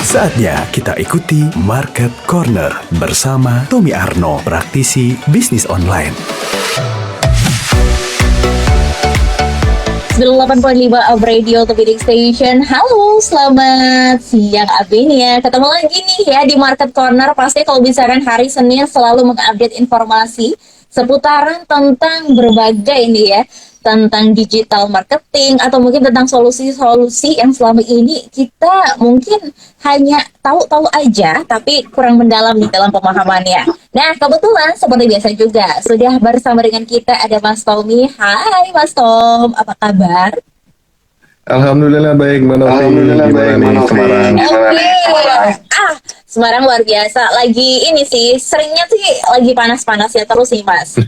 Saatnya kita ikuti Market Corner bersama Tommy Arno, praktisi bisnis online. 98.5 of Radio The Leading Station. Halo, selamat siang Abin ya. Ketemu lagi nih ya di Market Corner. Pasti kalau misalkan hari Senin selalu mengupdate informasi seputaran tentang berbagai ini ya, tentang digital marketing atau mungkin tentang solusi-solusi yang selama ini kita mungkin hanya tahu-tahu aja tapi kurang mendalam di dalam pemahamannya. Nah, kebetulan seperti biasa juga sudah bersama dengan kita ada Mas Tommy. Hai Mas Tom, apa kabar? Alhamdulillah baik, Alhamdulillah baik, Semarang. Semarang luar biasa. Lagi ini sih, seringnya sih lagi panas-panas ya terus nih Mas.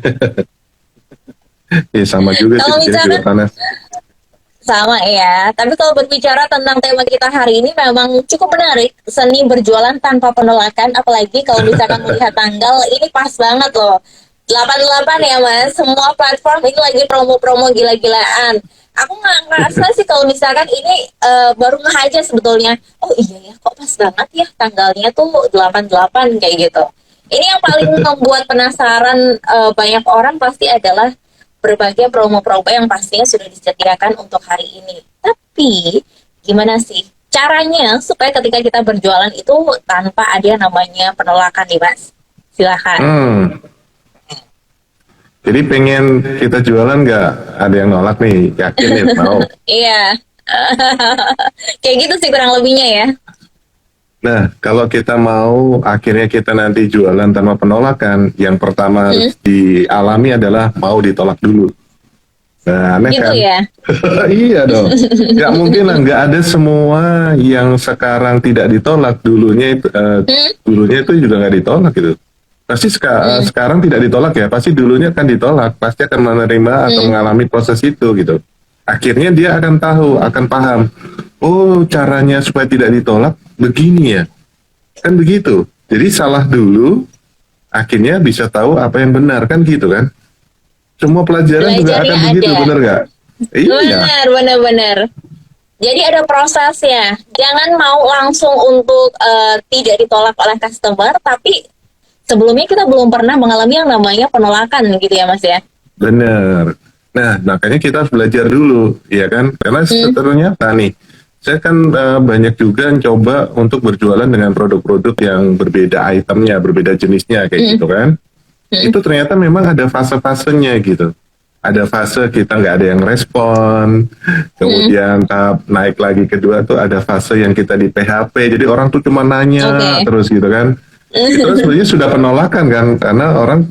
Ya sama juga kalau sih, juga panas. Sama ya, tapi kalau berbicara tentang tema kita hari ini memang cukup menarik. Seni berjualan tanpa penolakan, apalagi kalau misalkan melihat tanggal, ini pas banget loh. 88 ya Mas, semua platform ini lagi promo-promo gila-gilaan. Aku nggak ngerasa sih kalau misalkan ini baru nge aja sebetulnya. Oh iya ya, kok pas banget ya tanggalnya tuh 88 kayak gitu. Ini yang paling membuat penasaran banyak orang pasti adalah berbagai promo-promo yang pastinya sudah disediakan untuk hari ini. Tapi gimana sih caranya supaya ketika kita berjualan itu tanpa ada namanya penolakan nih Mas? Silahkan. Jadi pengen kita jualan nggak ada yang nolak nih, yakin nih mau? Iya, kayak gitu sih kurang lebihnya ya. Nah, kalau kita mau akhirnya kita nanti jualan tanpa penolakan, yang pertama harus dialami adalah mau ditolak dulu. Nah, aneh gitu kan? Ya? Iya dong. Nggak mungkin lah, nggak ada semua yang sekarang tidak ditolak dulunya itu juga nggak ditolak gitu. Pasti sekarang tidak ditolak ya, pasti dulunya akan ditolak, pasti akan menerima atau mengalami proses itu gitu. Akhirnya dia akan tahu, akan paham. Oh, caranya supaya tidak ditolak begini ya, kan begitu. Jadi salah dulu, akhirnya bisa tahu apa yang benar, kan gitu kan. Semua pelajaran juga akan begitu, benar nggak? Iya. Benar. Jadi ada prosesnya. Jangan mau langsung untuk tidak ditolak oleh customer, tapi sebelumnya kita belum pernah mengalami yang namanya penolakan gitu ya Mas ya. Benar. Nah, makanya kita harus belajar dulu, ya kan? Karena ternyata nih, saya kan banyak juga coba untuk berjualan dengan produk-produk yang berbeda itemnya, berbeda jenisnya kayak gitu kan. Itu ternyata memang ada fase-fasenya gitu. Ada fase kita nggak ada yang respon, kemudian tahap naik lagi kedua tuh ada fase yang kita di PHP, jadi orang tuh cuma nanya terus gitu kan. Itu sebenarnya sudah penolakan kan, karena orang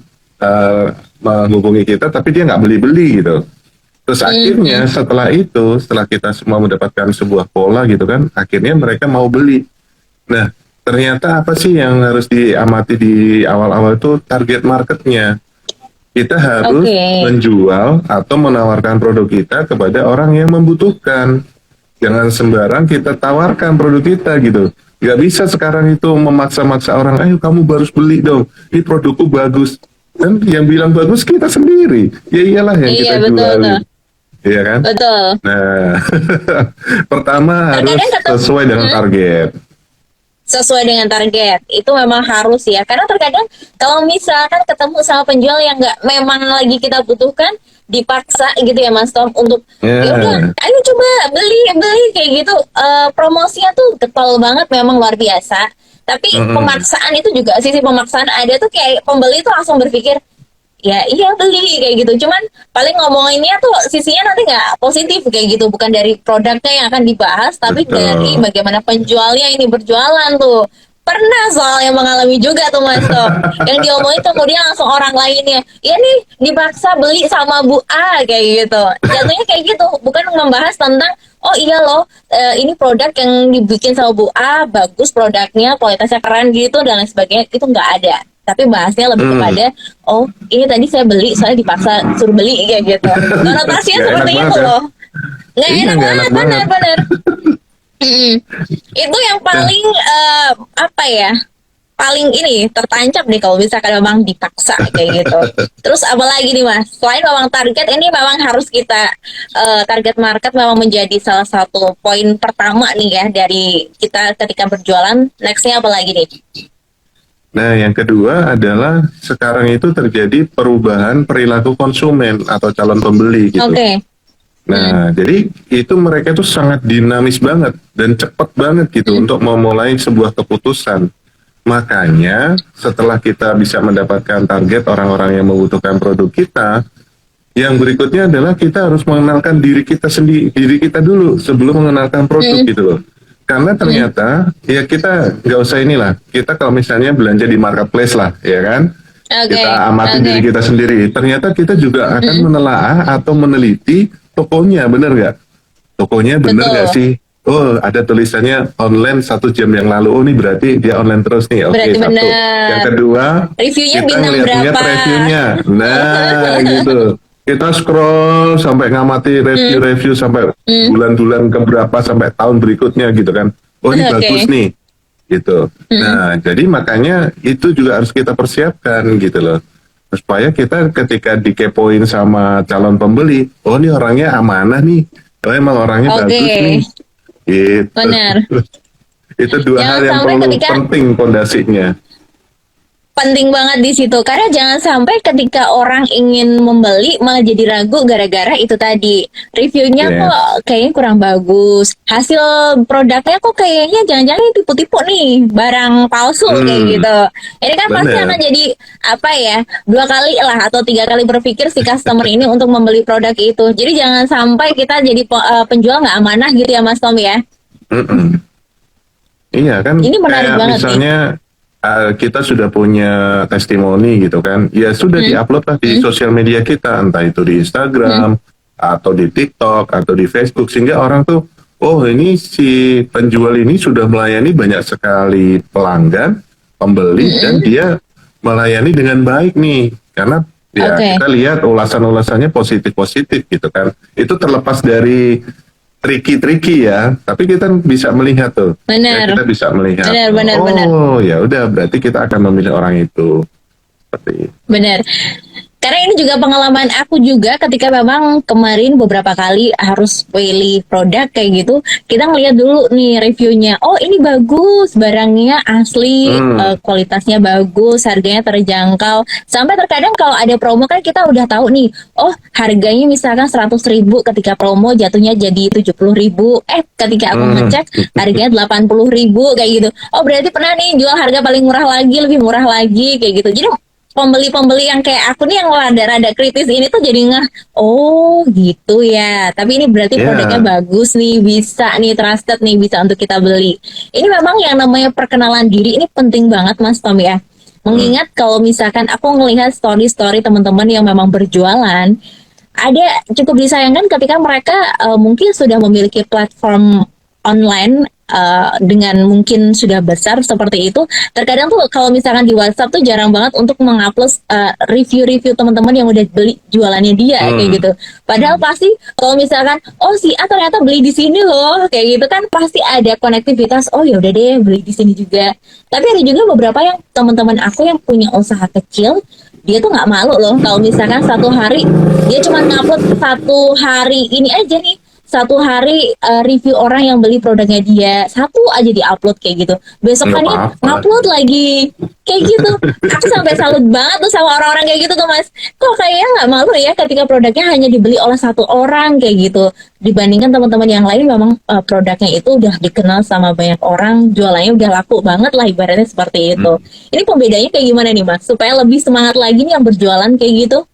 menghubungi kita tapi dia nggak beli-beli gitu. Terus akhirnya setelah kita semua mendapatkan sebuah pola gitu kan, akhirnya mereka mau beli. Nah, ternyata apa sih yang harus diamati di awal-awal itu target marketnya. Kita harus menjual atau menawarkan produk kita kepada orang yang membutuhkan. Jangan sembarang kita tawarkan produk kita gitu. Gak bisa sekarang itu memaksa-maksa orang, ayo kamu harus beli dong, ini produkku bagus. Dan yang bilang bagus kita sendiri. Ya iyalah yang kita jual. Iya kan? Betul. Nah, pertama harus sesuai dengan target. Sesuai dengan target, itu memang harus ya. Karena terkadang kalau misalkan ketemu sama penjual yang memang lagi kita butuhkan, dipaksa gitu ya Mas Tom untuk yaudah, ayo coba beli kayak gitu. Promosinya tuh getol banget, memang luar biasa. Tapi pemaksaan itu juga, sisi pemaksaan ada tuh kayak pembeli tuh langsung berpikir, ya iya beli kayak gitu. Cuman paling ngomonginnya tuh sisinya nanti nggak positif kayak gitu, bukan dari produknya yang akan dibahas, tapi dari bagaimana penjualnya ini berjualan tuh. Pernah soalnya mengalami juga tuh Mas Tom, yang diomongin kemudian langsung orang lainnya, ya nih dipaksa beli sama Bu A kayak gitu. Jatuhnya kayak gitu, bukan membahas tentang oh iya loh, ini produk yang dibikin sama Bu A bagus, produknya kualitasnya keren gitu dan lain sebagainya, itu nggak ada. Tapi bahasnya lebih kepada oh ini tadi saya beli soalnya dipaksa suruh beli kayak gitu. Konotasinya seperti itu loh. Nggak enak banget, benar. Itu yang paling apa ya, paling ini tertancap deh kalau misalkan memang dipaksa kayak gitu. Terus apalagi nih Mas, selain memang target ini memang harus kita target market memang menjadi salah satu poin pertama nih ya dari kita ketika berjualan. Nextnya apalagi nih? Nah, yang kedua adalah sekarang itu terjadi perubahan perilaku konsumen atau calon pembeli gitu. Oke. Nah, jadi itu mereka tuh sangat dinamis banget dan cepat banget gitu untuk memulai sebuah keputusan. Makanya setelah kita bisa mendapatkan target orang-orang yang membutuhkan produk kita, yang berikutnya adalah kita harus mengenalkan diri kita sendiri, diri kita dulu sebelum mengenalkan produk gitu loh. Karena ternyata ya kita nggak usah inilah, kita kalau misalnya belanja di marketplace lah, ya kan? Kita amati diri kita sendiri. Ternyata kita juga akan menelaah atau meneliti tokonya, bener nggak? Tokonya bener nggak sih? Oh, ada tulisannya online 1 jam yang lalu. Oh, ini berarti dia online terus nih. Oke, Berarti satu. bener. Yang kedua, Reviewnya kita bintang ngeliat-ngeliat berapa? reviewnya. Nah, gitu. Kita scroll sampai ngamati review-review sampai bulan-bulan keberapa sampai tahun berikutnya gitu kan. Oh, ini bagus nih. Gitu. Nah, jadi makanya itu juga harus kita persiapkan gitu loh. Supaya kita ketika dikepoin sama calon pembeli, oh ini orangnya amanah nih. Oh emang orangnya bagus nih. Gitu. Benar. Itu dua Jangan hal yang sampai perlu ketika- penting pondasinya. Penting banget di situ karena jangan sampai ketika orang ingin membeli malah jadi ragu gara-gara itu tadi reviewnya kok kayaknya kurang bagus, hasil produknya kok kayaknya jangan-jangan tipu-tipu nih, barang palsu kayak gitu. Ini kan pasti Bener. akan jadi apa ya, 2 kali lah atau 3 kali berpikir si customer ini untuk membeli produk itu. Jadi jangan sampai kita jadi penjual nggak amanah gitu ya Mas Tom ya. Iya kan, Ini menarik kayak banget misalnya kita sudah punya testimoni gitu kan, ya sudah diupload lah di sosial media kita, entah itu di Instagram atau di TikTok atau di Facebook, sehingga orang tuh, oh ini si penjual ini sudah melayani banyak sekali pelanggan, pembeli, dan dia melayani dengan baik nih, karena ya kita lihat ulasan-ulasannya positif-positif gitu kan, itu terlepas dari tricky ya, tapi kita bisa melihat tuh. Benar. Ya, kita bisa melihat. Benar. Oh, ya udah berarti kita akan memilih orang itu. Seperti itu. Benar. Karena ini juga pengalaman aku juga ketika memang kemarin beberapa kali harus pilih produk kayak gitu, kita ngeliat dulu nih reviewnya. Oh ini bagus, barangnya asli, kualitasnya bagus, harganya terjangkau. Sampai terkadang kalau ada promo kan kita udah tahu nih, oh harganya misalkan 100.000 ketika promo jatuhnya jadi 70.000. Ketika aku ngecek harganya 80.000 kayak gitu. Oh berarti pernah nih jual harga paling murah lagi, lebih murah lagi kayak gitu. Jadi pembeli-pembeli yang kayak aku nih yang rada-rada kritis ini tuh jadi oh gitu ya, tapi ini berarti produknya bagus nih, bisa nih, trusted nih, bisa untuk kita beli. Ini memang yang namanya perkenalan diri ini penting banget Mas Tom ya. Mengingat kalau misalkan aku ngelihat story-story teman-teman yang memang berjualan, ada cukup disayangkan ketika mereka mungkin sudah memiliki platform online dengan mungkin sudah besar seperti itu. Terkadang tuh kalau misalkan di WhatsApp tuh jarang banget untuk mengupload review-review teman-teman yang udah beli jualannya dia kayak gitu. Padahal pasti kalau misalkan oh si A ternyata beli di sini loh kayak gitu kan, pasti ada konektivitas. Oh ya udah deh beli di sini juga. Tapi ada juga beberapa yang teman-teman aku yang punya usaha kecil, dia tuh nggak malu loh kalau misalkan satu hari dia cuma ngupload 1 hari ini aja nih, 1 hari review orang yang beli produknya dia, 1 aja di-upload kayak gitu. Besokannya ngupload lagi kayak gitu. Aku sampai salut banget tuh sama orang-orang kayak gitu tuh Mas. Kok kayaknya nggak malu ya ketika produknya hanya dibeli oleh 1 orang kayak gitu. Dibandingkan teman-teman yang lain memang produknya itu udah dikenal sama banyak orang, jualannya udah laku banget lah ibaratnya seperti itu. Ini pembedanya kayak gimana nih Mas? Supaya lebih semangat lagi nih yang berjualan kayak gitu.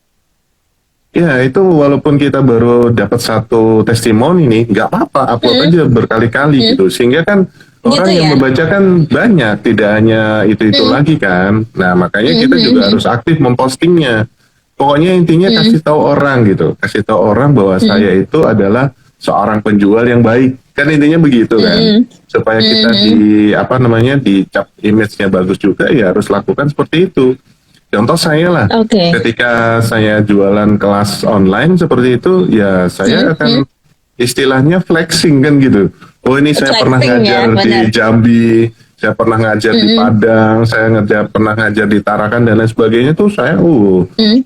Ya itu walaupun kita baru dapat 1 testimoni nih, nggak apa-apa, upload aja berkali-kali gitu, sehingga kan orang yang membaca kan banyak, tidak hanya itu lagi kan. Nah makanya kita juga harus aktif mempostingnya. Pokoknya intinya kasih tahu orang gitu, kasih tahu orang bahwa saya itu adalah seorang penjual yang baik, kan intinya begitu kan. Supaya kita dicap image-nya bagus juga, ya harus lakukan seperti itu. Contoh saya lah, ketika saya jualan kelas online seperti itu, ya saya akan istilahnya flexing kan gitu. Oh ini saya pernah ngajar di Jambi, saya pernah ngajar di Padang, saya pernah ngajar di Tarakan dan lain sebagainya tuh saya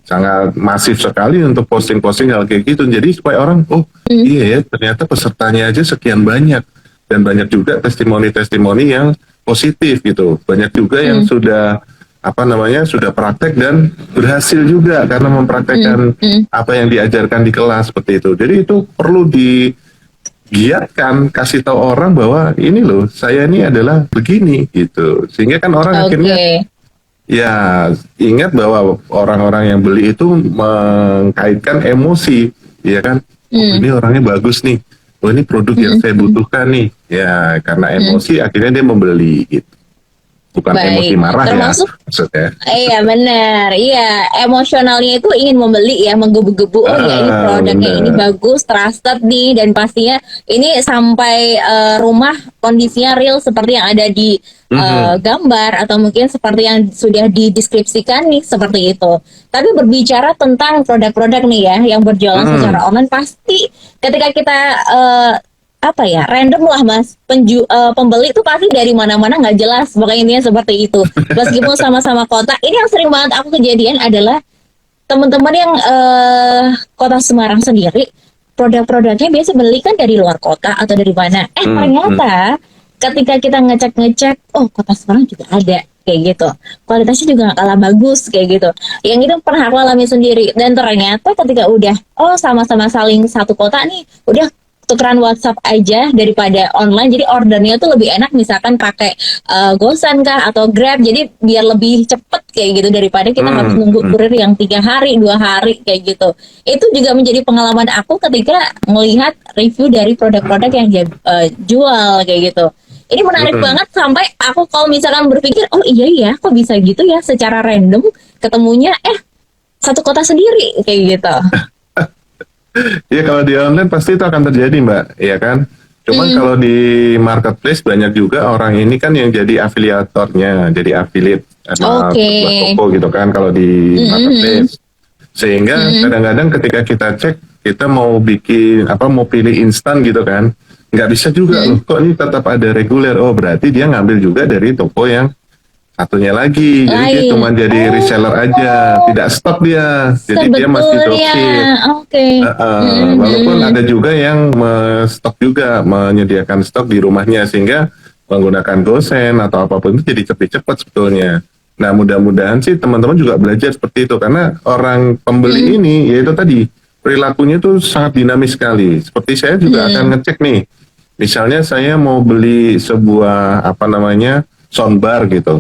sangat masif sekali untuk posting-posting hal kayak gitu. Jadi supaya orang iya ya ternyata pesertanya aja sekian banyak, dan banyak juga testimoni-testimoni yang positif gitu. Banyak juga yang sudah sudah praktek dan berhasil juga karena mempraktekkan apa yang diajarkan di kelas seperti itu. Jadi itu perlu digiatkan, kasih tahu orang bahwa ini loh, saya ini adalah begini gitu. Sehingga kan orang akhirnya ya ingat bahwa orang-orang yang beli itu mengkaitkan emosi, ya kan? Oh, ini orangnya bagus nih. Oh, ini produk yang saya butuhkan nih. Ya, karena emosi akhirnya dia membeli gitu. Bukan emosi marah termasuk, ya maksudnya. Iya benar, iya emosionalnya itu ingin membeli ya, menggebu-gebu. Oh ya ini produknya ini bagus, trusted nih, dan pastinya ini sampai rumah kondisinya real seperti yang ada di gambar atau mungkin seperti yang sudah dideskripsikan nih seperti itu. Tapi berbicara tentang produk-produk nih ya yang berjualan secara online, pasti ketika kita random lah mas, pembeli itu pasti dari mana-mana nggak jelas, pokoknya intinya seperti itu. Meskipun sama-sama kota, ini yang sering banget aku kejadian adalah teman-teman yang kota Semarang sendiri, produk-produknya biasa beli kan dari luar kota atau dari mana. Ternyata ketika kita ngecek, oh kota Semarang juga ada kayak gitu, kualitasnya juga gak kalah bagus kayak gitu. Yang itu pernah aku alami sendiri, dan ternyata ketika udah sama-sama saling satu kota nih, udah tukeran WhatsApp aja daripada online. Jadi ordernya tuh lebih enak misalkan pakai Gosan kah atau Grab, jadi biar lebih cepet kayak gitu daripada kita harus nunggu kurir yang 3 hari 2 hari kayak gitu. Itu juga menjadi pengalaman aku ketika melihat review dari produk-produk yang dia jual kayak gitu. Ini menarik banget, sampai aku kalau misalkan berpikir, oh iya ya kok bisa gitu ya, secara random ketemunya satu kota sendiri kayak gitu. Ya kalau di online pasti itu akan terjadi Mbak, ya kan? Cuman kalau di marketplace banyak juga orang ini kan yang jadi afiliatornya, jadi affiliate sama toko gitu kan kalau di marketplace. Sehingga kadang-kadang ketika kita cek, kita mau bikin mau pilih instan gitu kan, nggak bisa juga loh, kok ini tetap ada reguler. Oh berarti dia ngambil juga dari toko yang satunya lagi, jadi dia cuma jadi reseller aja, tidak stok dia, jadi dia masih dropship. Walaupun ada juga yang stok juga, menyediakan stok di rumahnya sehingga menggunakan Gosen atau apapun itu jadi cepat sebetulnya. Nah mudah-mudahan sih teman-teman juga belajar seperti itu, karena orang pembeli ini yaitu tadi perilakunya tuh sangat dinamis sekali. Seperti saya juga akan ngecek nih, misalnya saya mau beli sebuah soundbar gitu,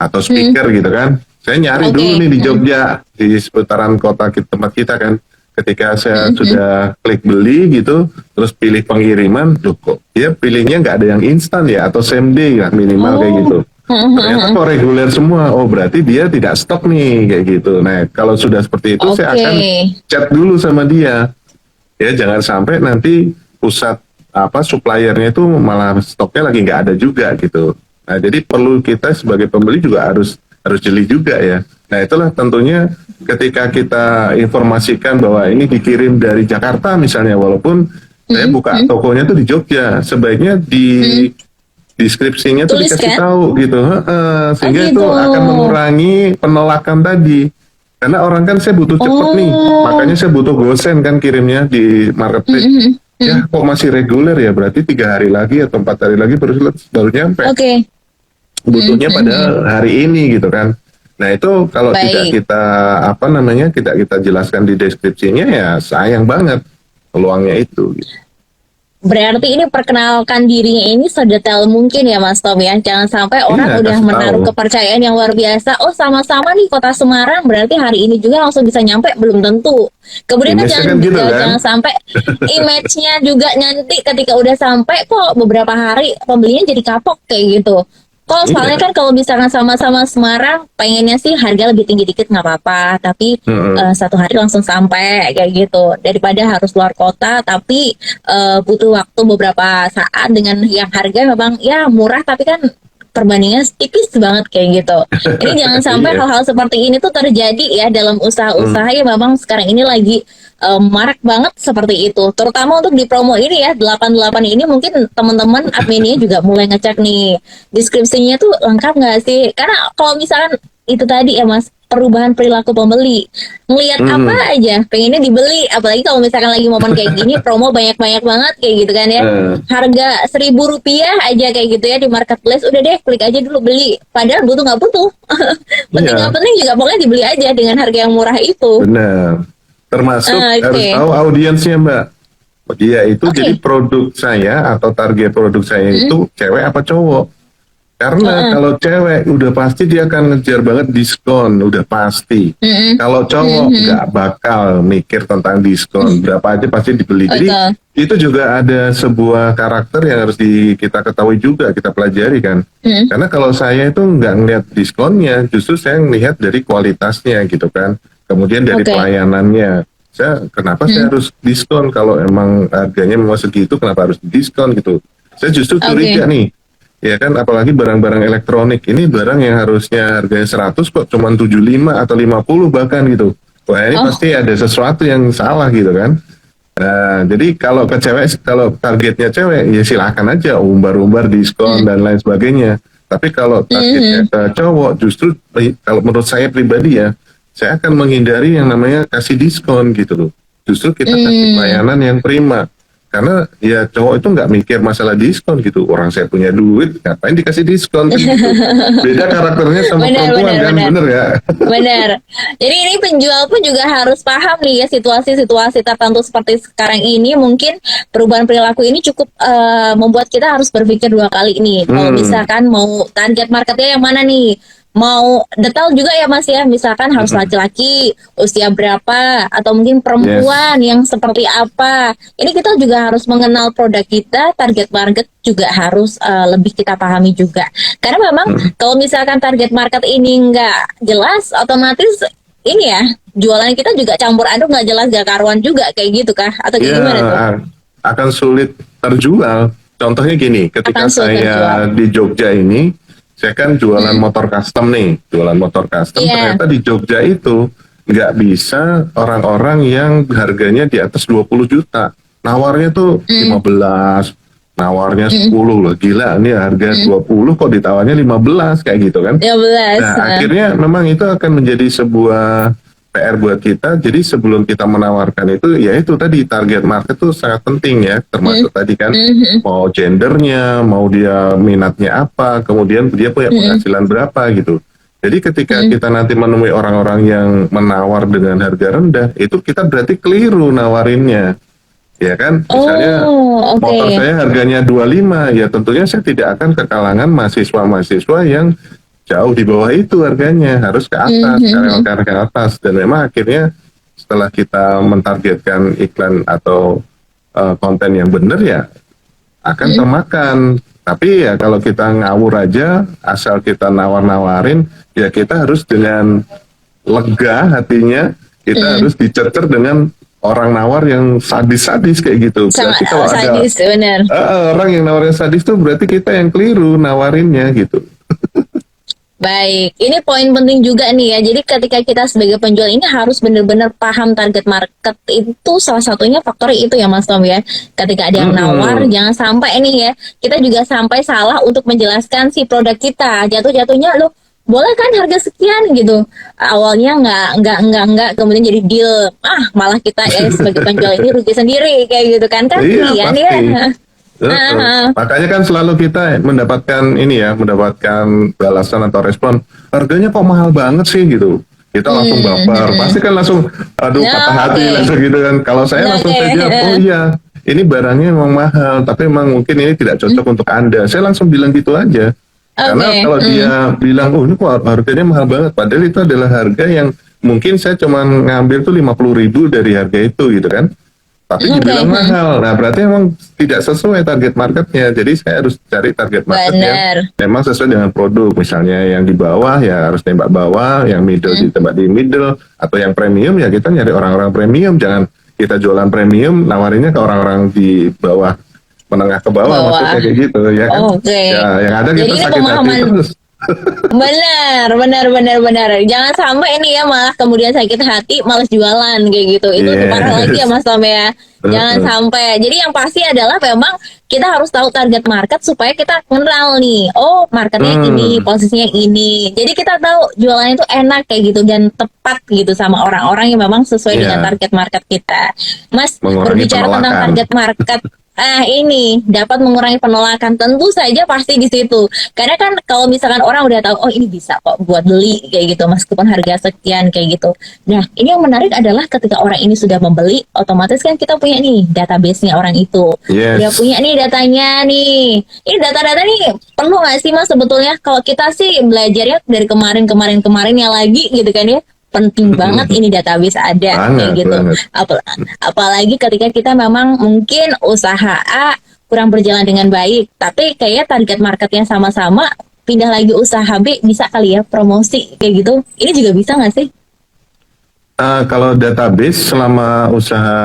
atau speaker gitu kan, saya nyari dulu nih di Jogja, di seputaran kota tempat kita kan. Ketika saya sudah klik beli gitu, terus pilih pengiriman, loh kok dia pilihnya nggak ada yang instan ya, atau same day ya minimal kayak gitu. Ternyata kok reguler semua, oh berarti dia tidak stok nih kayak gitu. Nah kalau sudah seperti itu saya akan chat dulu sama dia, ya jangan sampai nanti pusat suppliernya itu malah stoknya lagi nggak ada juga gitu. Nah, jadi perlu kita sebagai pembeli juga harus jeli juga ya. Nah, itulah tentunya ketika kita informasikan bahwa ini dikirim dari Jakarta misalnya, walaupun saya buka tokonya tuh di Jogja, sebaiknya di deskripsinya tuh dikasih tahu gitu, sehingga itu akan mengurangi penolakan tadi. Karena orang kan saya butuh cepet nih, makanya saya butuh Gosen kan kirimnya di marketplace. Ya kok masih reguler ya, berarti 3 hari lagi atau 4 hari lagi baru nyampe. Butuhnya pada hari ini gitu kan. Nah itu kalau tidak kita tidak kita jelaskan di deskripsinya, ya sayang banget peluangnya itu gitu. Berarti ini perkenalkan dirinya ini sedetail mungkin ya Mas Tom ya. Jangan sampai orang udah menaruh kepercayaan yang luar biasa. Oh sama-sama nih kota Semarang, berarti hari ini juga langsung bisa nyampe, belum tentu. Kemudian jangan sampai image-nya juga nanti ketika udah sampai kok beberapa hari pembelinya jadi kapok kayak gitu. Kalau soalnya kan kalau misalkan sama-sama Semarang, pengennya sih harga lebih tinggi dikit nggak apa-apa, tapi 1 hari langsung sampai kayak gitu, daripada harus luar kota tapi butuh waktu beberapa saat dengan yang harga memang ya murah tapi kan perbandingannya tipis banget kayak gitu. Ini jangan sampai hal-hal seperti ini tuh terjadi ya dalam usaha-usaha yang memang sekarang ini lagi marak banget seperti itu. Terutama untuk di promo ini ya, 88 ini mungkin teman-teman adminnya juga mulai ngecek nih deskripsinya tuh lengkap nggak sih? Karena kalau misalkan itu tadi ya Mas, perubahan perilaku pembeli, ngelihat apa aja pengennya dibeli, apalagi kalau misalkan lagi momen kayak gini promo banyak-banyak banget kayak gitu kan ya, harga Rp1.000 aja kayak gitu ya di marketplace, udah deh klik aja dulu beli, padahal butuh nggak butuh penting nggak penting juga pokoknya dibeli aja dengan harga yang murah itu. Benar. Termasuk harus Oke. tahu audiensnya, Mbak. Dia itu jadi produk saya atau target produk saya itu cewek apa cowok? Karena kalau cewek udah pasti dia akan ngejar banget diskon, udah pasti. Kalau cowok nggak bakal mikir tentang diskon, berapa aja pasti dibeli. Jadi itu juga ada sebuah karakter yang harus kita ketahui juga, kita pelajari kan. Karena kalau saya itu nggak ngelihat diskonnya, justru saya ngelihat dari kualitasnya gitu kan. Kemudian dari pelayanannya. Kenapa saya harus diskon kalau emang harganya memang segitu, kenapa harus diskon gitu. Saya justru curiga nih. Ya kan, apalagi barang-barang elektronik. Ini barang yang harusnya harganya 100 kok cuma 75 atau 50 bahkan gitu. Wah ini pasti ada sesuatu yang salah gitu kan. Nah, jadi kalau ke cewek, kalau targetnya cewek, ya silakan aja umbar-umbar diskon dan lain sebagainya. Tapi kalau targetnya ke cowok, justru kalau menurut saya pribadi ya, saya akan menghindari yang namanya kasih diskon gitu loh. Justru kita kasih pelayanan yang prima. Karena ya cowok itu nggak mikir masalah diskon gitu. Orang saya punya duit, ngapain dikasih diskon gitu. Beda karakternya sama perempuan kan, bener ya? Bener. Jadi ini penjual pun juga harus paham nih ya situasi-situasi tertentu seperti sekarang ini. Mungkin perubahan perilaku ini cukup membuat kita harus berpikir 2 kali nih. Kalau misalkan mau target marketnya yang mana nih? Mau detail juga ya Mas ya, misalkan harus laki-laki, usia berapa, atau mungkin perempuan yang seperti apa. Ini kita juga harus mengenal produk kita, target market juga harus lebih kita pahami juga. Karena memang kalau misalkan target market ini nggak jelas, otomatis ini ya, jualan kita juga campur aduk, nggak jelas, nggak karuan juga, kayak gitu kah? Atau kayak gimana tuh? Akan sulit terjual. Contohnya gini, ketika saya di Jogja ini, saya kan jualan motor custom nih, jualan motor custom. Ternyata di Jogja itu nggak bisa orang-orang yang harganya di atas 20 juta. Nawarnya tuh 15, nawarnya 10 loh. Gila, ini harga 20 kok ditawarnya 15 kayak gitu kan. 15. Nah, akhirnya memang itu akan menjadi sebuah PR buat kita. Jadi sebelum kita menawarkan itu, ya itu tadi target market itu sangat penting ya, termasuk tadi kan mau gendernya, mau dia minatnya apa, kemudian dia punya penghasilan berapa gitu. Jadi ketika kita nanti menemui orang-orang yang menawar dengan harga rendah, itu kita berarti keliru nawarinnya. Ya kan, misalnya motor saya harganya 25, ya tentunya saya tidak akan ke kalangan mahasiswa-mahasiswa yang jauh di bawah itu harganya, harus ke atas, ke atas. Dan memang akhirnya setelah kita mentargetkan iklan atau konten yang benar ya akan termakan. Tapi ya kalau kita ngawur aja, asal kita nawar-nawarin, ya kita harus dengan lega hatinya, kita harus dicecer dengan orang nawar yang sadis-sadis kayak gitu. Berarti kalau sadis, ada orang yang nawarin sadis tuh berarti kita yang keliru nawarinnya gitu. Baik, ini poin penting juga nih ya. Jadi ketika kita sebagai penjual ini harus benar-benar paham target market, itu salah satunya faktor itu ya Mas Tom ya. Ketika ada yang nawar, jangan sampai ini ya, kita juga sampai salah untuk menjelaskan si produk kita. Jatuh-jatuhnya lo boleh kan harga sekian gitu. Awalnya enggak, kemudian jadi deal. Malah kita ya sebagai penjual ini rugi sendiri kayak gitu kan Iya, ya. Makanya kan selalu kita mendapatkan balasan atau respon, harganya kok mahal banget sih gitu. Kita langsung baper, pasti kan langsung patah hati langsung gitu kan. Kalau saya langsung saja, oh iya, ini barangnya memang mahal, tapi memang mungkin ini tidak cocok untuk Anda. Saya langsung bilang gitu aja. Karena kalau dia bilang, oh ini kok harganya mahal banget, padahal itu adalah harga yang mungkin saya cuma ngambil tuh 50.000 dari harga itu gitu kan. Tapi dibilang mahal, nah berarti memang tidak sesuai target marketnya. Jadi saya harus cari target marketnya memang sesuai dengan produk. Misalnya yang di bawah ya harus tembak bawah, yang middle ditembak di middle, atau yang premium ya kita nyari orang-orang premium. Jangan kita jualan premium, nawarinnya ke orang-orang di bawah, menengah ke bawah, maksudnya kayak gitu ya kan. Ya, yang ada kita sakit hati terus. Benar. Jangan sampai ini ya malah kemudian sakit hati, malas jualan kayak gitu. Itu lebih parah lagi ya Mas Tom ya. Jangan sampai. Jadi yang pasti adalah memang kita harus tahu target market supaya kita kenal nih. Oh, marketnya ini, posisinya ini. Jadi kita tahu jualannya itu enak kayak gitu dan tepat gitu sama orang-orang yang memang sesuai dengan target market kita. Mas, Mengurangi berbicara tentang penolakan. target market, ini dapat mengurangi penolakan, tentu saja pasti di situ. Karena kan kalau misalkan orang udah tahu, oh ini bisa kok buat beli kayak gitu, meskipun harga sekian kayak gitu. Nah, ini yang menarik adalah ketika orang ini sudah membeli, otomatis kan kita punya nih database-nya orang itu. Yes. Udah punya nih datanya nih. Ini data-data nih perlu nggak sih Mas sebetulnya? Kalau kita sih belajarnya dari kemarin-kemarinnya lagi gitu kan ya. Penting banget ini database ada kayak gitu. Apalagi ketika kita memang mungkin usaha A kurang berjalan dengan baik, tapi kayak target marketnya sama-sama, pindah lagi usaha B, bisa kali ya promosi kayak gitu. Ini juga bisa nggak sih? Kalau database selama usaha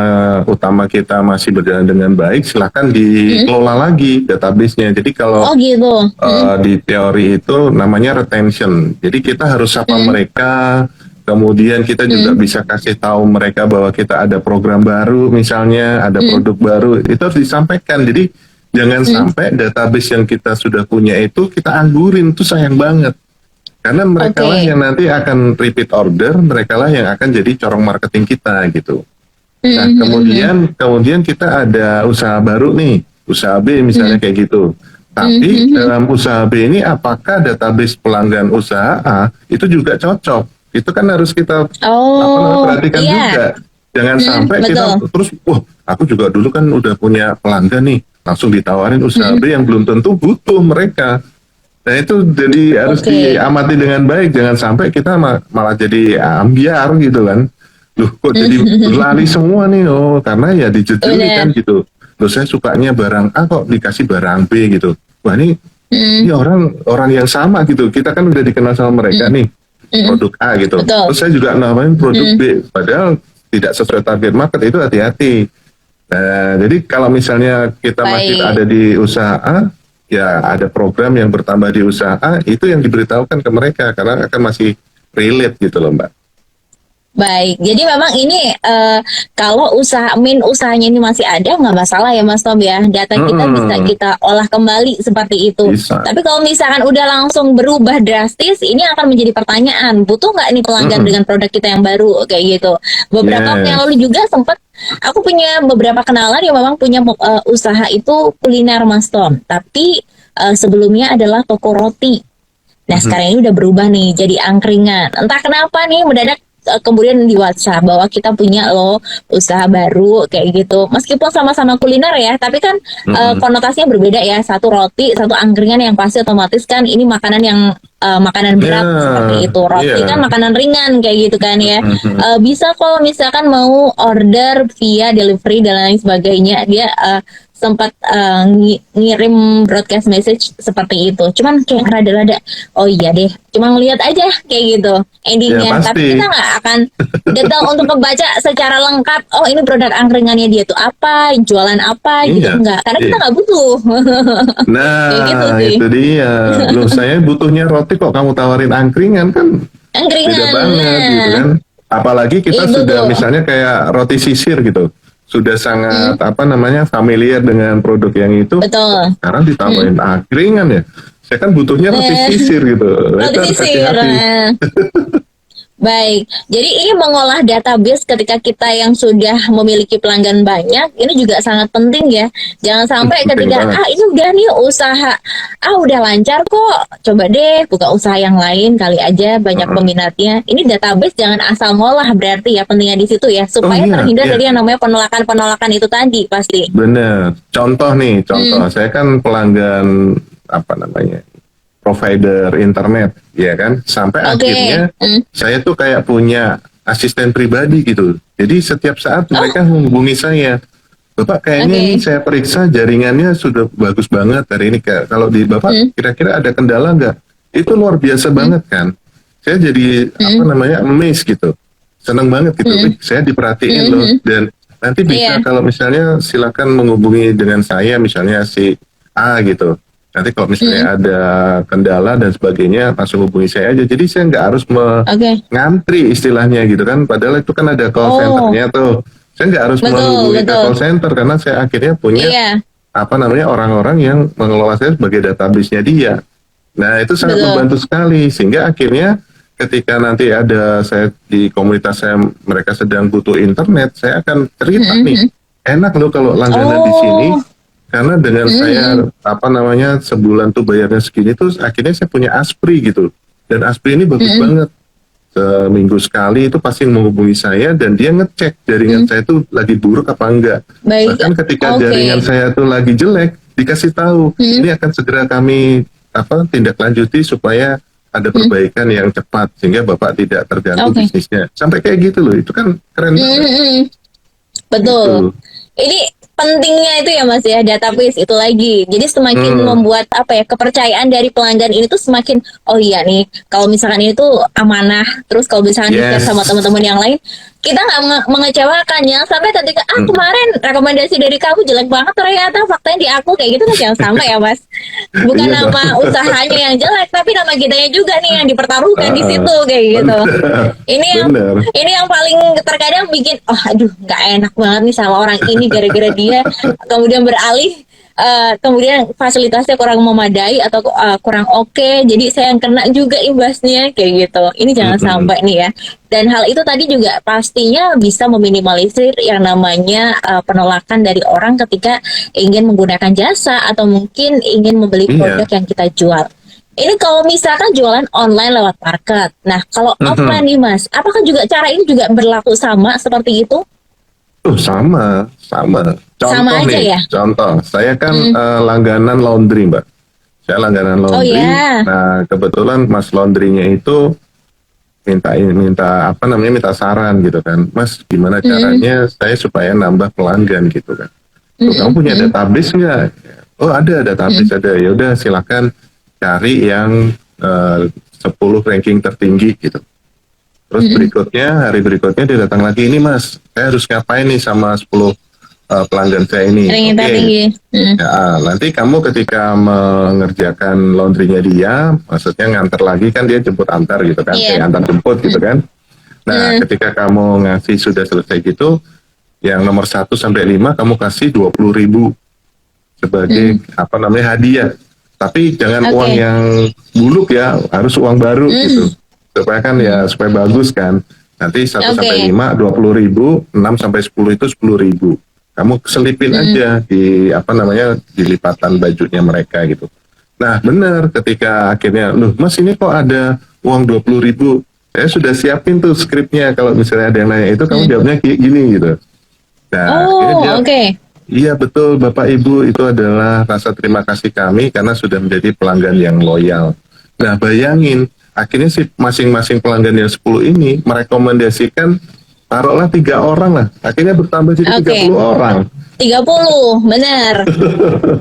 utama kita masih berjalan dengan baik, silahkan dikelola lagi database-nya. Jadi kalau gitu. di teori itu namanya retention. Jadi kita harus sapa mereka, kemudian kita juga bisa kasih tahu mereka bahwa kita ada program baru, misalnya ada produk baru, itu harus disampaikan. Jadi jangan sampai database yang kita sudah punya itu kita anggurin, itu sayang banget. Karena mereka lah yang nanti akan repeat order, mereka lah yang akan jadi corong marketing kita gitu. Nah kemudian kita ada usaha baru nih, usaha B misalnya kayak gitu. Tapi dalam usaha B ini apakah database pelanggan usaha A itu juga cocok? Itu kan harus kita perhatikan juga. Jangan sampai kita terus, wah aku juga dulu kan udah punya pelanggan nih, langsung ditawarin usaha B yang belum tentu butuh mereka. Nah itu jadi harus diamati dengan baik, jangan sampai kita malah jadi ambiar gitu kan. Loh kok jadi berlari semua nih, karena ya dijejeli kan gitu. Loh saya sukanya barang A kok dikasih barang B gitu. Wah ini orang yang sama gitu, kita kan udah dikenal sama mereka nih, produk A gitu. Terus saya juga namain produk B, padahal tidak sesuai target market, itu hati-hati. Nah jadi kalau misalnya kita masih ada di usaha A, ya ada program yang bertambah di usaha A, itu yang diberitahukan ke mereka karena akan masih relate gitu loh Mbak. Baik, jadi memang ini kalau usahanya ini masih ada nggak masalah ya Mas Tom ya, data kita bisa kita olah kembali seperti itu. Bisa. Tapi kalau misalkan udah langsung berubah drastis, ini akan menjadi pertanyaan, butuh nggak ini pelanggan dengan produk kita yang baru kayak gitu. Beberapa waktu yang lalu juga sempat aku punya beberapa kenalan yang memang punya usaha itu kuliner Mas Tom, tapi sebelumnya adalah toko roti. Nah sekarang ini udah berubah nih jadi angkringan. Entah kenapa nih mendadak kemudian di WhatsApp bahwa kita punya loh usaha baru kayak gitu. Meskipun sama-sama kuliner ya, tapi kan konotasinya berbeda ya. Satu roti, satu angkringan, yang pasti otomatis kan ini makanan yang makanan berat seperti itu. Roti kan makanan ringan kayak gitu kan ya. Bisa kalau misalkan mau order via delivery dan lain sebagainya, dia sempat ngirim broadcast message seperti itu. Cuman kayak rada-rada, oh iya deh, cuma ngeliat aja kayak gitu endingnya. Ya, tapi kita nggak akan detail untuk membaca secara lengkap. Oh ini produk angkringannya dia tuh apa, jualan apa gitu, enggak. Karena kita nggak butuh. Nah gitu sih. itu dia. Loh saya butuhnya roti kok kamu tawarin angkringan, kan Angkringan. beda banget gitu kan. Apalagi kita sudah misalnya kayak roti sisir gitu, sudah sangat familiar dengan produk yang itu. Betul. Sekarang ditambahin angkringan ya, saya kan butuhnya roti sisir gitu. Roti sisir. Baik, jadi ini mengolah database ketika kita yang sudah memiliki pelanggan banyak, ini juga sangat penting ya. Jangan sampai ketika ini udah nih usaha udah lancar kok, coba deh buka usaha yang lain kali aja banyak peminatnya. Ini database jangan asal ngolah, berarti ya pentingnya di situ ya, supaya terhindar dari yang namanya penolakan itu tadi pasti. Bener. Contoh saya kan pelanggan provider internet, ya kan, sampai akhirnya saya tuh kayak punya asisten pribadi gitu. Jadi setiap saat mereka menghubungi saya, Bapak kayaknya ini saya periksa jaringannya sudah bagus banget hari ini. Kalau di Bapak kira-kira ada kendala nggak? Itu luar biasa banget kan. Saya jadi amazed gitu, senang banget gitu. Saya diperhatiin loh, dan nanti bisa kalau misalnya silakan menghubungi dengan saya misalnya si A gitu. Nanti kalau misalnya ada kendala dan sebagainya, langsung hubungi saya aja. Jadi saya nggak harus Oke. ngantri istilahnya gitu kan. Padahal itu kan ada call centernya tuh. Saya nggak harus menghubungi ke call center karena saya akhirnya punya Iya. orang-orang yang mengelola saya sebagai database-nya dia. Nah itu sangat membantu sekali sehingga akhirnya ketika nanti ada saya di komunitas saya mereka sedang butuh internet, saya akan cerita nih, enak loh kalau langganan di sini karena dengan saya sebulan tuh bayarnya segini tuh akhirnya saya punya Aspri gitu dan Aspri ini bagus banget. Seminggu sekali itu pasti menghubungi saya dan dia ngecek jaringan saya itu lagi buruk apa enggak. Bahkan ketika jaringan saya itu lagi jelek dikasih tahu ini akan segera kami tindak lanjuti supaya ada perbaikan yang cepat sehingga Bapak tidak terganggu bisnisnya. Sampai kayak gitu loh, itu kan keren banget. Betul. Gitu. Ini pentingnya itu ya Mas ya, database itu lagi. Jadi semakin membuat kepercayaan dari pelanggan ini tuh semakin oh iya nih, kalau misalkan ini tuh amanah, terus kalau misalkan di-share sama teman-teman yang lain, kita nggak mengecewakan ya. Sampai ketika kemarin rekomendasi dari kamu jelek banget ternyata faktanya di aku kayak gitu kan jangan sampai ya Mas. Bukan nama usahanya yang jelek, tapi nama kitanya juga nih yang dipertaruhkan di situ kayak gitu. Ini yang paling terkadang bikin aduh nggak enak banget nih sama orang ini gara-gara dia kemudian beralih kemudian fasilitasnya kurang memadai atau kurang oke, jadi saya yang kena juga imbasnya kayak gitu. Ini jangan sampai nih ya. Dan hal itu tadi juga pastinya bisa meminimalisir yang namanya penolakan dari orang ketika ingin menggunakan jasa atau mungkin ingin membeli produk yang kita jual. Ini kalau misalkan jualan online lewat market. Nah, kalau offline nih Mas, apakah juga cara ini juga berlaku sama seperti itu? Sama. Contoh sama aja nih, ya? Contoh, saya kan langganan laundry, Mbak. Saya langganan laundry. Nah, kebetulan Mas laundrynya itu minta saran gitu kan. Mas, gimana caranya saya supaya nambah pelanggan gitu kan. Kamu punya database nggak? Oh, ada database ada. Ya udah silakan cari yang 10 ranking tertinggi gitu. Terus hari berikutnya dia datang lagi, ini Mas, saya harus ngapain nih sama 10 pelanggan saya ini. Ya, nanti kamu ketika mengerjakan laundrynya dia, maksudnya nganter lagi kan dia jemput antar gitu kan, kayak antar jemput gitu kan. Nah, ketika kamu ngasih sudah selesai gitu, yang nomor 1 sampai 5 kamu kasih 20.000 sebagai hadiah. Tapi jangan uang yang buluk ya, harus uang baru gitu. Supaya bagus kan. Nanti 1 sampai 5 20.000, 6 sampai 10 itu 10.000. Kamu selipin aja di di lipatan bajunya mereka gitu. Nah, benar ketika akhirnya Mas ini kok ada uang 20.000. Saya sudah siapin tuh skripnya kalau misalnya ada yang nanya itu kamu jawabnya kayak gini gitu. Nah, iya betul Bapak Ibu, itu adalah rasa terima kasih kami karena sudah menjadi pelanggan yang loyal. Nah, bayangin akhirnya si masing-masing pelanggan yang 10 ini merekomendasikan taruhlah 3 orang lah, akhirnya bertambah jadi 30 orang. 30, benar.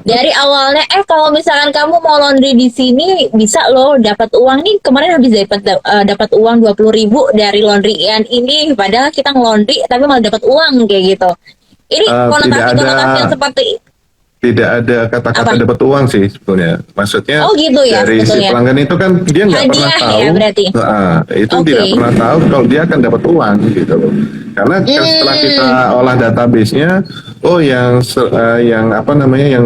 Dari awalnya kalau misalkan kamu mau laundry di sini bisa loh dapat uang nih, kemarin habis dapat uang 20.000 dari laundryan ini, padahal kita ngelondri tapi malah dapat uang kayak gitu. Ini konotasi yang seperti tidak ada kata-kata dapat uang sih sebetulnya. Maksudnya gitu ya, dari si pelanggan itu kan dia nggak pernah tahu. Itu tidak pernah tahu kalau dia akan dapat uang gitu loh. Karena setelah kita olah database-nya, yang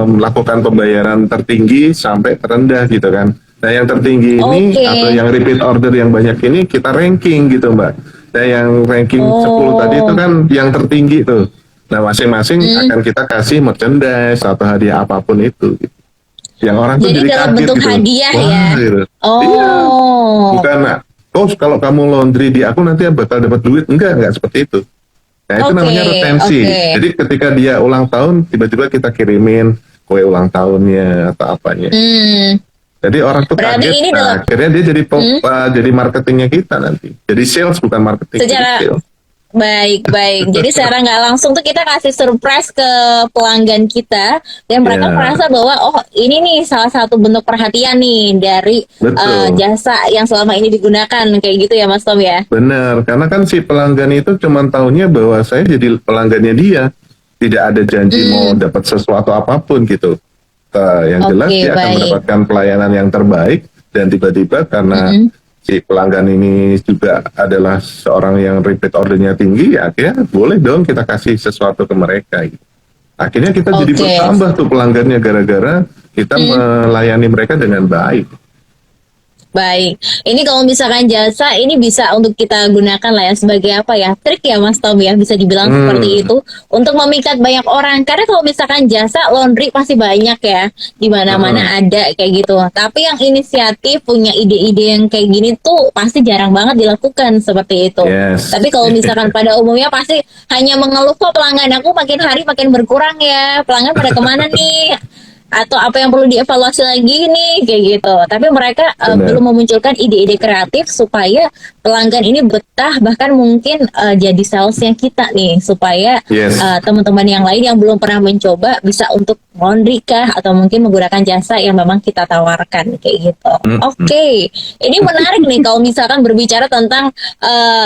melakukan pembayaran tertinggi sampai terendah gitu kan. Nah, yang tertinggi ini atau yang repeat order yang banyak ini kita ranking gitu, Mbak. Nah, yang ranking 10 tadi itu kan yang tertinggi tuh. Nah, masing-masing akan kita kasih merchandise atau hadiah apapun itu. Gitu. Yang orang tuh jadi dalam kaget bentuk gitu. hadiah ya. Gitu. Iya. Bukan, kalau kamu laundry di aku nanti bakal dapat duit. Enggak seperti itu. Nah, itu namanya retensi. Jadi ketika dia ulang tahun, tiba-tiba kita kirimin kue ulang tahunnya atau apanya. Jadi orang tuh kaget. Nah, akhirnya dia jadi marketingnya kita nanti. Jadi sales bukan marketing. Baik. Jadi secara nggak langsung tuh kita kasih surprise ke pelanggan kita dan mereka merasa bahwa ini nih salah satu bentuk perhatian nih dari jasa yang selama ini digunakan kayak gitu ya Mas Tom ya. Bener, karena kan si pelanggan itu cuma taunya bahwa saya jadi pelanggannya dia, tidak ada janji mau dapat sesuatu apapun gitu. Yang jelas Oke, dia akan baik. mendapatkan pelayanan yang terbaik, dan tiba-tiba karena si pelanggan ini juga adalah seorang yang repeat ordernya tinggi, ya akhirnya boleh dong kita kasih sesuatu ke mereka. Gitu. Akhirnya kita jadi Oke. bertambah tuh pelanggannya gara-gara kita melayani mereka dengan baik. Baik, ini kalau misalkan jasa ini bisa untuk kita gunakan lah ya sebagai apa ya, trik ya Mas Tom ya, bisa dibilang seperti itu untuk memikat banyak orang. Karena kalau misalkan jasa laundry pasti banyak ya, di mana-mana ada kayak gitu. Tapi yang inisiatif punya ide-ide yang kayak gini tuh pasti jarang banget dilakukan seperti itu. Yes. Tapi kalau misalkan pada umumnya pasti hanya mengeluh, kok pelanggan aku makin hari makin berkurang ya, pelanggan pada kemana nih? Atau apa yang perlu dievaluasi lagi nih kayak gitu. Tapi mereka belum memunculkan ide-ide kreatif supaya pelanggan ini betah, bahkan mungkin jadi salesnya kita nih, supaya teman-teman yang lain yang belum pernah mencoba bisa untuk laundry kah, atau mungkin menggunakan jasa yang memang kita tawarkan kayak gitu. Oke. Ini menarik nih kalau misalkan berbicara tentang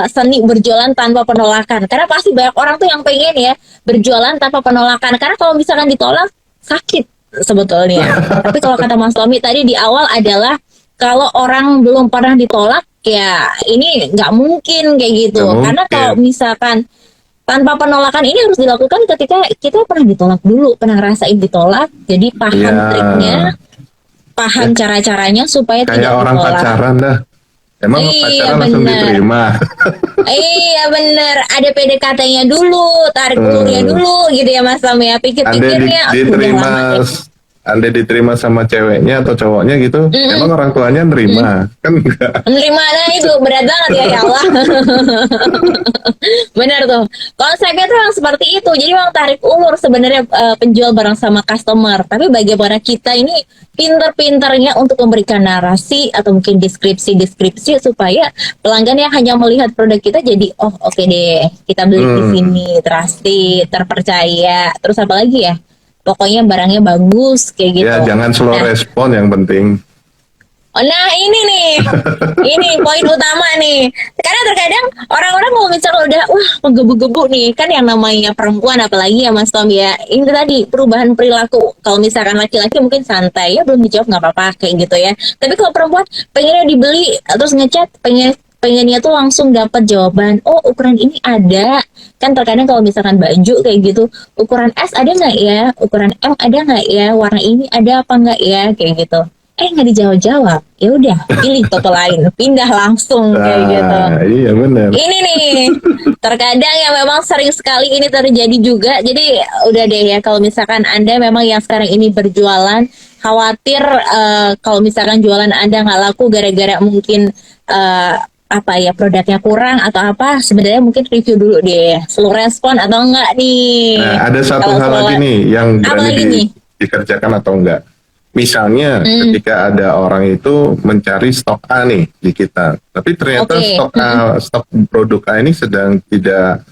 seni berjualan tanpa penolakan, karena pasti banyak orang tuh yang pengen ya berjualan tanpa penolakan, karena kalau misalkan ditolak sakit sebetulnya. Tapi kalau kata Mas Tommy tadi di awal adalah kalau orang belum pernah ditolak ya ini nggak mungkin kayak gitu. Karena kalau misalkan tanpa penolakan ini harus dilakukan ketika kita pernah ditolak dulu, pernah ngerasain ditolak, jadi paham triknya, paham cara-caranya supaya kayak tidak orang ditolak. Pacaran dah. Emang pacaran langsung diterima. Iya bener, ada PDKT-nya dulu, tarik ulurnya dulu gitu ya Mas Tom ya. Pikir-pikirnya Anda diterima sama ceweknya atau cowoknya gitu, emang orang tuanya nerima? Kan enggak. Nerima, nah itu berat banget ya Allah. Bener tuh, konsepnya tuh yang seperti itu. Jadi memang tarik ulur sebenarnya penjual barang sama customer. Tapi bagaimana kita ini pinter-pinternya untuk memberikan narasi atau mungkin deskripsi supaya pelanggan yang hanya melihat produk kita jadi oh oke deh, kita beli di sini, trusted, terpercaya. Terus apa lagi ya? Pokoknya barangnya bagus kayak gitu. Ya jangan slow respon yang penting. Nah ini nih, ini poin utama nih. Karena terkadang orang-orang kalau misalnya udah wah menggebu-gebu nih, kan yang namanya perempuan apalagi ya Mas Tom ya. Ini tadi perubahan perilaku. Kalau misalkan laki-laki mungkin santai ya, belum dijawab nggak apa-apa kayak gitu ya. Tapi kalau perempuan pengennya dibeli terus ngechat, pengennya tuh langsung dapat jawaban. Oh ukuran ini ada. Kan terkadang kalau misalkan baju kayak gitu, ukuran S ada nggak ya, ukuran M ada nggak ya, warna ini ada apa nggak ya, kayak gitu. Nggak dijawab-jawab, ya udah pilih toko lain, pindah langsung kayak gitu. Iya benar. Ini nih terkadang yang memang sering sekali ini terjadi juga. Jadi udah deh ya, kalau misalkan Anda memang yang sekarang ini berjualan, khawatir kalau misalkan jualan Anda nggak laku gara-gara mungkin apa ya produknya kurang atau apa, sebenarnya mungkin review dulu deh slow respon atau enggak nih. Nah, ada satu hal lagi nih yang berani dikerjakan atau enggak. Misalnya ketika ada orang itu mencari stok A nih di kita, tapi ternyata stok produk A ini sedang tidak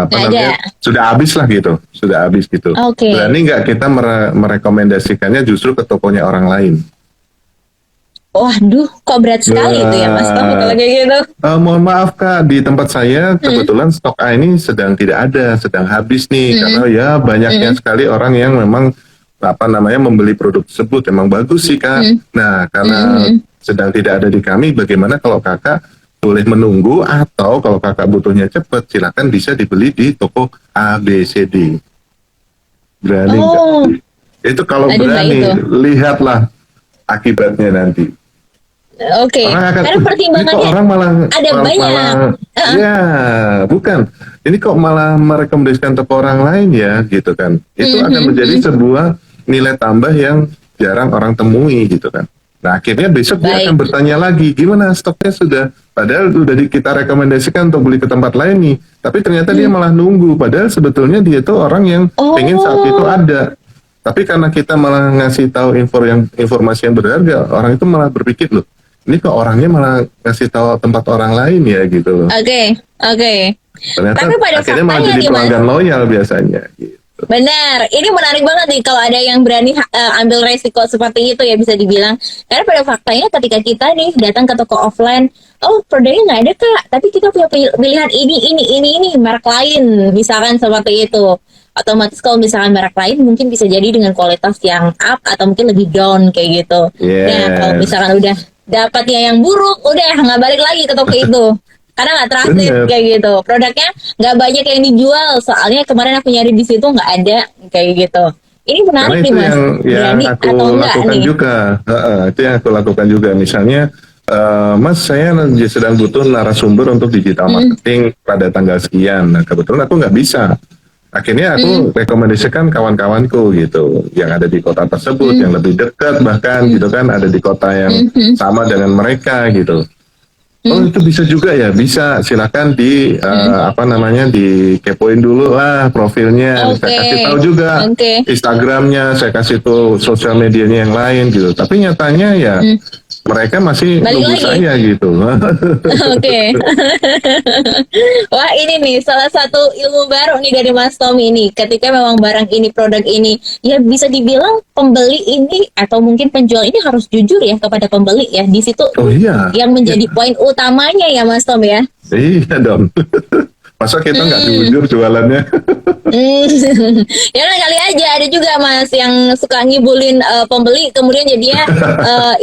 apa namanya sudah habis lah gitu, sudah habis gitu. Berani nggak kita merekomendasikannya justru ke tokonya orang lain? Waduh, kok berat sekali itu ya Mas Tom kalau kayak gitu. Mohon maaf Kak, di tempat saya kebetulan stok A ini sedang tidak ada, sedang habis nih, karena ya banyaknya sekali orang yang memang apa namanya membeli produk tersebut. Emang bagus sih Kak. Nah karena sedang tidak ada di kami, bagaimana kalau Kakak boleh menunggu, atau kalau Kakak butuhnya cepat silakan bisa dibeli di toko A, B, C, D. Berani nggak? Itu kalau berani, lihatlah akibatnya nanti. Karena pertimbangannya orang malah ada banyak. Ya, bukan. Ini kok malah merekomendasikan toko orang lain ya, gitu kan. Itu akan menjadi sebuah nilai tambah yang jarang orang temui, gitu kan. Nah, akhirnya besok dia akan bertanya lagi, gimana stoknya sudah? Padahal udah kita rekomendasikan untuk beli ke tempat lain nih. Tapi ternyata dia malah nunggu. Padahal sebetulnya dia tuh orang yang pengen saat itu ada. Tapi karena kita malah ngasih tahu informasi yang berharga, orang itu malah berpikir loh, ini kok orangnya malah ngasih tahu tempat orang lain ya gitu loh. Ternyata tapi pada akhirnya malah jadi pelanggan loyal biasanya. Gitu. Benar, ini menarik banget nih kalau ada yang berani ambil resiko seperti itu ya bisa dibilang. Karena pada faktanya ketika kita nih datang ke toko offline, oh produknya nggak ada Kak, tapi kita punya pilihan ini merek lain, misalkan seperti itu. otomatis kalau misalkan merek lain mungkin bisa jadi dengan kualitas yang up atau mungkin lebih down kayak gitu. Nah kalau misalkan udah dapatnya yang buruk, udah nggak balik lagi ke toko itu. Karena nggak trusted kayak gitu, produknya nggak banyak yang dijual. Soalnya kemarin aku nyari di situ nggak ada kayak gitu. Ini menarik nih Mas. Yang aku lakukan juga. Itu yang aku lakukan juga. Misalnya, Mas, saya sedang butuh narasumber untuk digital marketing pada tanggal sekian. Nah, kebetulan aku nggak bisa. Akhirnya aku rekomendasikan kawan-kawanku gitu, yang ada di kota tersebut, yang lebih dekat bahkan gitu kan, ada di kota yang sama dengan mereka gitu. Oh itu bisa juga ya, bisa, silakan di dikepoin dulu lah profilnya, saya kasih tahu juga Instagramnya, saya kasih tuh sosial medianya yang lain gitu. Tapi nyatanya ya mereka masih nunggu saya gitu. Wah ini nih salah satu ilmu baru nih dari Mas Tommy ini. Ketika memang barang ini, produk ini, ya bisa dibilang pembeli ini atau mungkin penjual ini harus jujur ya kepada pembeli ya. Di situ yang menjadi poin utamanya ya Mas Tom ya. Iya dong. Masa kita nggak jujur jualannya? Ya kali aja ada juga Mas yang suka ngibulin pembeli, kemudian jadinya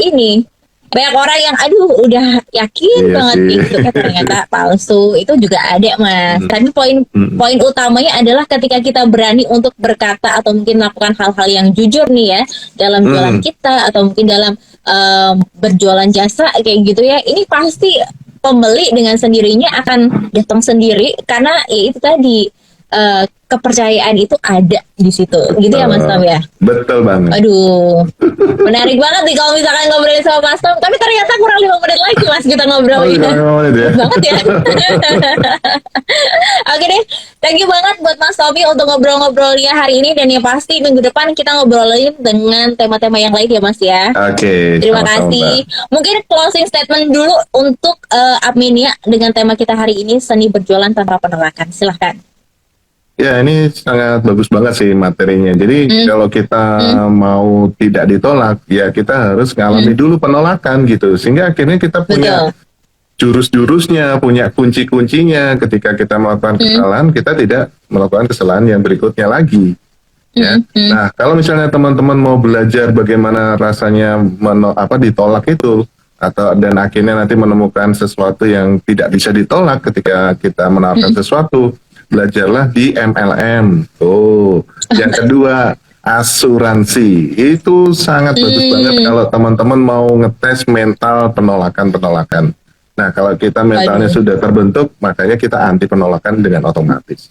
ini banyak orang yang udah yakin banget itu ternyata palsu. Itu juga ada Mas. Tapi poin utamanya adalah ketika kita berani untuk berkata atau mungkin melakukan hal-hal yang jujur nih ya dalam jualan kita atau mungkin dalam berjualan jasa kayak gitu ya. Ini pasti pembeli dengan sendirinya akan datang sendiri karena ya itu tadi kepercayaan itu ada di situ, gitu ya Mas Tom ya. Betul banget. Aduh, menarik banget nih kalau misalkan ngobrolin sama Mas Tom. Tapi ternyata kurang 5 menit lagi Mas kita ngobrol gitu. Banget ya. Oke deh, thank you banget buat Mas Tommy untuk ngobrol-ngobrolnya hari ini, dan yang pasti minggu depan kita ngobrolin dengan tema-tema yang lain ya Mas ya. Oke. Terima kasih. Mungkin closing statement dulu untuk Adminia dengan tema kita hari ini, seni berjualan tanpa penolakan. Silahkan. Ya ini sangat bagus banget sih materinya. Jadi kalau kita mau tidak ditolak, ya kita harus ngalami dulu penolakan gitu. Sehingga akhirnya kita punya jurus-jurusnya, punya kunci-kuncinya. Ketika kita melakukan kesalahan, kita tidak melakukan kesalahan yang berikutnya lagi. Ya. Nah kalau misalnya teman-teman mau belajar bagaimana rasanya ditolak itu, dan akhirnya nanti menemukan sesuatu yang tidak bisa ditolak ketika kita menawarkan sesuatu, belajarlah di MLM. Yang kedua, asuransi. Itu sangat bagus banget kalau teman-teman mau ngetes mental penolakan-penolakan. Nah, kalau kita mentalnya sudah terbentuk, makanya kita anti penolakan dengan otomatis.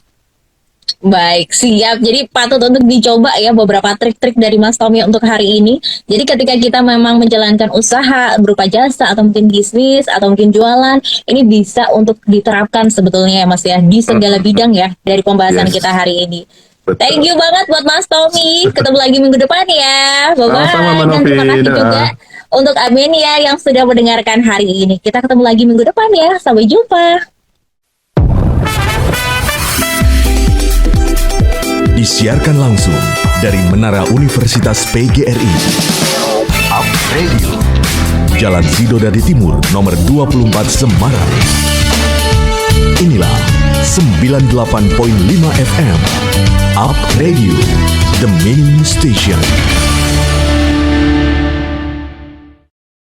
Baik, siap. Jadi patut untuk dicoba ya beberapa trik-trik dari Mas Tommy untuk hari ini. Jadi ketika kita memang menjalankan usaha berupa jasa atau mungkin bisnis atau mungkin jualan, ini bisa untuk diterapkan sebetulnya ya Mas ya di segala bidang ya dari pembahasan kita hari ini. Betul. Thank you banget buat Mas Tommy. Ketemu lagi minggu depan ya. Bye-bye. Dan terima kasih juga untuk Adminia yang sudah mendengarkan hari ini. Kita ketemu lagi minggu depan ya. Sampai jumpa. Disiarkan langsung dari Menara Universitas PGRI. Up Radio. Jalan Sidodadi Timur, nomor 24 Semarang. Inilah 98.5 FM. Up Radio, the main station.